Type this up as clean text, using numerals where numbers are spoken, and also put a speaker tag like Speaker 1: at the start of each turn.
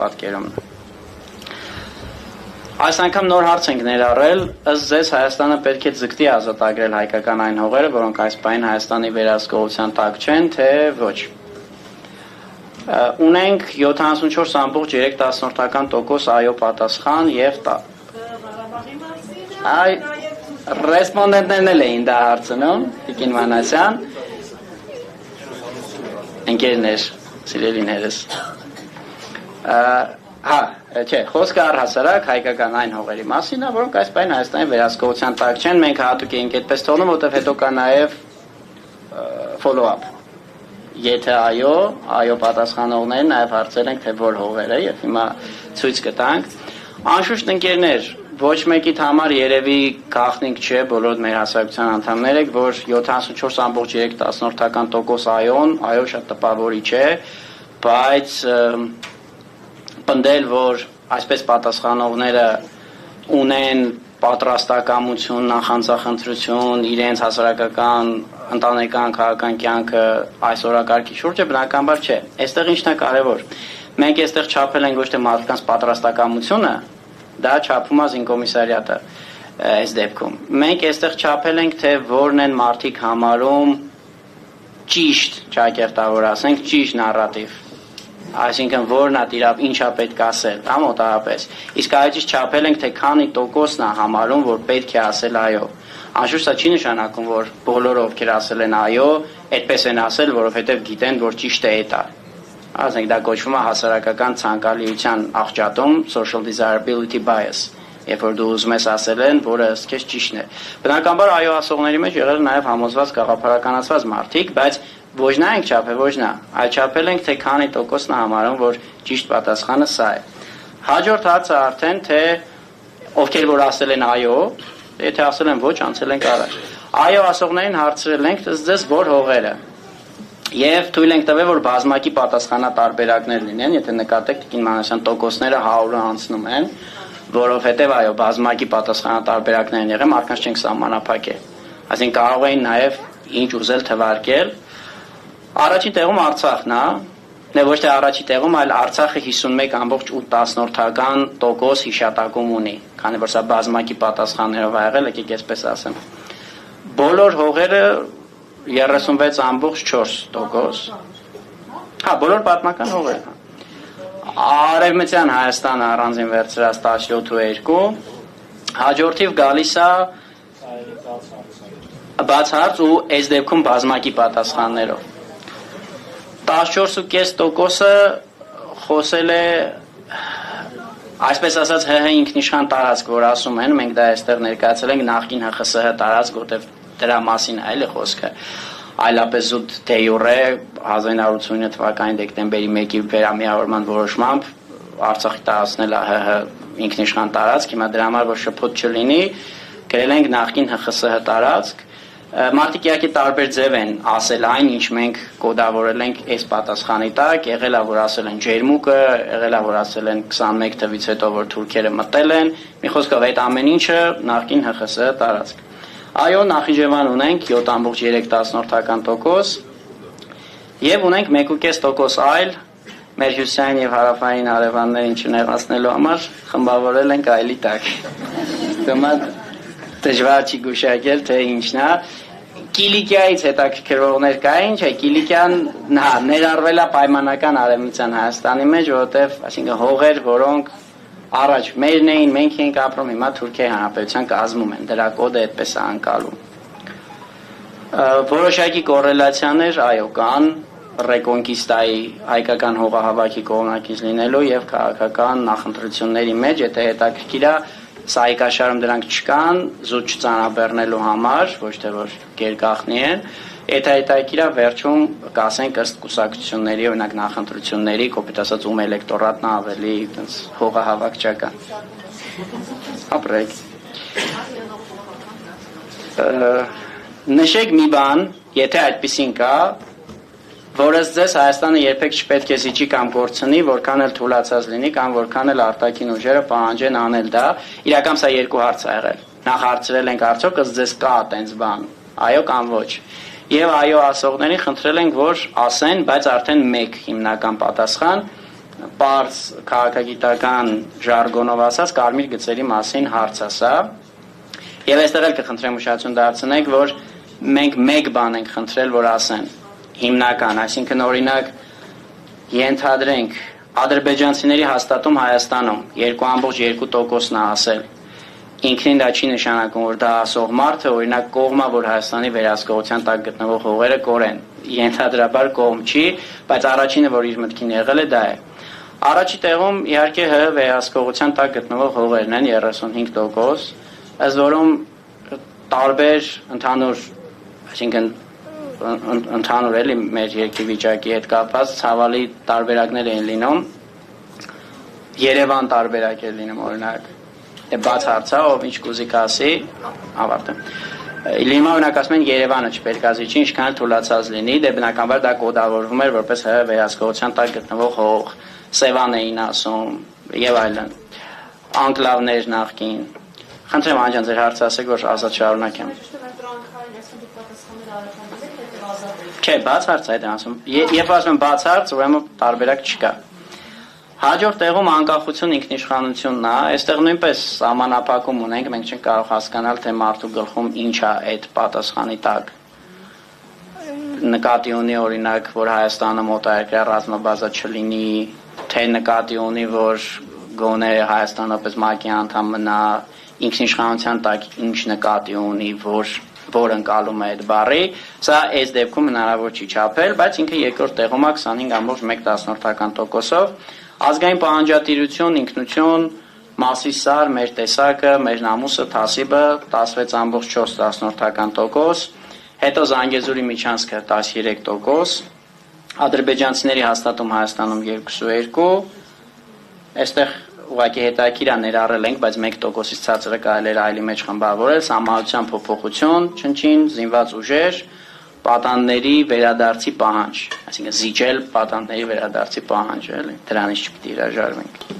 Speaker 1: պատկերում։ Այս անգամ նոր հարց ենք ներառել, ըստ ձեզ Հայաստանը պետք է ձգտի ազատագրել հայկական այն հողերը, որոնք այս պահին Հայաստանի վերահսկողության տակ չեն, թե ոչ։ Ունենք 74.3% այո պատասխան եւ այ ռեսպոնդենտներն էլ էին դա հարցնում, Տիկին Մանասյան, ընկերներ, սիրելիներս։ Չէ, խոսքը առհասարակ հայկական այն հողերի մասին է, որոնք այս պահին Հայաստանի վերահսկողության տակ չեն, մենք հատուկ էինք այդպես թողնում, որտեղ հետո կա նաև follow-up։ Եթե այո պատասխանողներին նաև հարցել ենք, թե որ հողերը, եւ հիմա ցույց կտանք։ Անշուշտ ընկերներ, ոչ մեկիդ համար երևի գաղտնիք չէ, բոլոր մեր հասարակության անդամներ եք, որ 74.3% այո շատ տպավորիչ է, բայց պնդել, որ այսպես պատասխանողները ունեն պատրաստակամություն, նախանձախնդրություն, իրենց հասարակական, ընտանեկան, քաղաքական կյանքը այս օրակարգի շուրջը բնականաբար չէ։ Այստեղ ինչն է կարևոր։ Մենք այստեղ չափել ենք ոչ թե մարդկանց պատրաստակամությունը, դա չափում է զինկոմիսարիատը այս դեպքում։ Մենք այստեղ չափել ենք, թե որն են մարդիկ համարում ճիշտ, ճակերտավոր ասենք, ճիշտ նարատիվ։ Այսինքն որն է տիրավ, ինչա պետք ասել, մոտավորապես։ Իսկ այդպես չափել ենք, թե քանի տոկոսն է համարում, որ պետք է ասել այո։ Անշուշտ սա չի նշանակում, որ բոլորը ովքեր ասել են այո, այդպես են ասել, որովհետև գիտեն, որ ճիշտ է դա։ Ասենք դա կոչվում է հասարակական ցանկալիության աղճատում, social desirability bias, երբ որ դու ուզում ես ասել են, որը ըստ քեզ ճիշտն է։ Բնականաբար այո ասողների մեջ եղել նաև համոզված գաղափարականացված մարդիկ, բայց ոչ նա ենք չափել, ոչ նա, այլ չափել ենք, թե քանի տոկոսն է համարում, որ ճիշտ պատասխանը սա է։ Հաջորդ հարցը արդեն, թե ովքեր որ ասել են այո, եթե ասել են ոչ, անցել ենք առաջ։ Այո ասողներին հարցրել ենք, ըստ ձեզ որ հողերը։ Եվ թույլ ենք տվել, որ բազմակի պատասխանատարբերակներ լինեն, եթե նկատեք Տիկին Մանասյան տոկոսները 100-ը անցնում են, որովհետև այո բազմակի պատասխանատարբերակներ են եղել, մարդկանց չենք սահմանափակել։ Այսինքն կարող էին նաև ինչ ուզել թվարկել։ Առաջին տեղում Արցախն է, ոչ թե առաջին տեղում, այլ Արցախը 51.8% հիշատակում ունի, քանի որ սա բազմակի պատասխաններով ա եղել, եկեք այսպես ասեմ։ Բոլոր հողերը 36.4%։ Բոլոր պատմական հողերը։ Արևմտյան Հայաստանը առանձին վերցրած 17.2, հաջորդիվ գալիս է բաց հարց ու այս դեպքում բազմակի պատասխաններով։ 14.5%-ը խոսել է, այսպես ասած, ՀՀ ինքնիշխան տարածք, որ ասում են, մենք դա այստեղ ներկայացել ենք նախկին ՀԽՍՀ տարածք, որտեղ դրա մասին է խոսքը, այլապես զուտ դե յուրե 1989 թվականի դեկտեմբերի 1-ի վերամիավորման որոշմամբ Արցախի տարածքն է ՀՀ ինքնիշխան տարածք, հիմա դրա համար որ շփոթ չլինի, գրել ենք նախկին ՀԽՍՀ տարածք։ Մարդիկ իհարկե տարբեր ձև են ասել այն, ինչ մենք կոդավորել ենք այս պատասխանի տակ, եղել է որ ասել են ջերմուկը, եղել է որ ասել են 21 թվից հետո որ թուրքերը մտել են, մի խոսքով այդ ամեն ինչը նախկին ՀԽՍՀ տարածք։ Այո, Նախիջևան ունենք 7.3% եւ ունենք 1.5% այլ մեր հյուսիսային եւ հարավային հարևաններին չնեղացնելու համար խմբավորել ենք այլի տակ։ Դեմա դժվար չի գուշակել, թե ինչն է։ Կիլիկիայից հետաքրքրողներ կային, չէ, Կիլիկիան ներառվել է պայմանական արևմտյան Հայաստանի մեջ, որովհետեւ, այսինքն հողեր, որոնք առաջ մերն էին, մենք էինք ապրում, հիմա Թուրքիայի Հանրապետության կազմում են, դրա կոդը այդպես է անցալում։ Որոշակի կոռելացիաներ այո կան ռեկոնկիստայի հայկական հողահավաքի կողմնակից լինելու եւ քաղաքական նախընտրությունների մեջ, եթե հետաքրքիր է, սայկաշարում դրանք չկան, զուտ չծանրաբեռնելու համար, ոչ թե որ գերգախնի են, եթե հետաքրքիր է վերջում կասենք ըստ կուսակցությունների, օրինակ նախընտրությունների, կոպիտ ասած ում էլեկտորատն ավելի այդպես հողահավաքչական։ Ապրեք։ Նշեք մի բան, եթե այդպեսին կա, որ ըստ ձեզ Հայաստանը երբեք չպետք է զիջի կամ կորցնի, որքան էլ թուլացած լինի կամ որքան էլ արտաքին ուժերը պահանջեն անել դա։ Իրական սա երկու հարց ա եղել։ Նախ հարցրել ենք արդյոք ըստ ձեզ կա այդպես բան, այո կամ ոչ։ Եվ այո ասողներին խնդրել ենք, որ ասեն, բայց արդեն մեկ հիմնական պատասխան, պարզ քաղաքագիտական ժարգոնով ասած կարմիր գծերի մասին հարց է սա։ Եվ այստեղ էլ կխնդրեմ ուշադրություն դարձնեք, որ մենք մեկ բան ենք խնդրել, որ ասեն հիմնական, այսինքն օրինակ ենթադրենք ադրբեջանցիների հաստատում Հայաստանում 2.2%-ն է ասել։ Ինքնին դա չի նշանակում, որ դա ասող մարդը օրինակ կողմը, որ Հայաստանի վերահսկողության տակ գտնվող հողերը կորեն։ Ենթադրաբար կողմ չի, բայց առաջինը, որ իր մտքին եղել է, դա է։ Առաջի տեղում իհարկե ՀՀ վերահսկողության տակ գտնվող հողերն են 35%, ըստ որում տարբեր ընդհանուր, այսինքն ընդհանուր էլի մեր երկրի վիճակի հետ կապված ցավալի տարբերակներ են լինում։ Երևան տարբերակ է լինում օրինակ։ Բաց հարցը, ով ինչ կուզի կասի, ավարտեմ։ Լինում օրինակ ասում են Երևանը չպետք է չի, ինչքան թուլացած լինի, դե բնականաբար դա կոդավորվում էր որպես ՀՀ վերահսկողության տակ գտնվող հող, Սևան էին ասում եւ այլն։ Անկլավներ նախկին։ Խնդրեմ անջան ձեր հարցը ասեք, որ ազատ շարունակեմ։ Չէ, բաց հարց է դա ասում։ Երբ ասում եմ բաց հարց, ուրեմն տարբերակ չկա։ Հաջորդ տեղում անկախություն ինքնիշխանությունն է, այստեղ նույնպես սահմանափակում ունենք, մենք չենք կարող հասկանալ, թե մարդու գլխում ինչ է այդ պատասխանի տակ։ Նկատի ունի օրինակ, որ Հայաստանը մոտակայքրյա ռազմաբազա չլինի, թե նկատի ունի, որ գոնե Հայաստանը պես ՄԱԿ-ի անդամ մնա, ինքնիշխանության տակ ինչ նկատի ունի, որ ընկալում է այդ բառի, սա այս դեպքում հնարավոր չի չափել, բայց ինքը երկրորդ տեղում է 25.1%-ով։ Ազգային պահանջատիրություն, ինքնություն, Մասիսար, մեր տեսակը, մեր նամուսը, թասիբը 16.4%, հետո Զանգեզուրի միջանցքը 13%, ադրբեջանցիների հաստատում Հայաստանում 2%, այստեղ ուղղակի հետաքրքիր է ներառել ենք, բայց 1%-ից ցածրը կարելի էր այլի մեջ խմբավորել, սահմանության փոփոխություն, չնչին, զինված ուժեր, պատանդների վերադարձի պահանջ, այսինքն զիջել պատանդների վերադարձի պահանջը, էլի, դրանից չպիտի հրաժարվենք։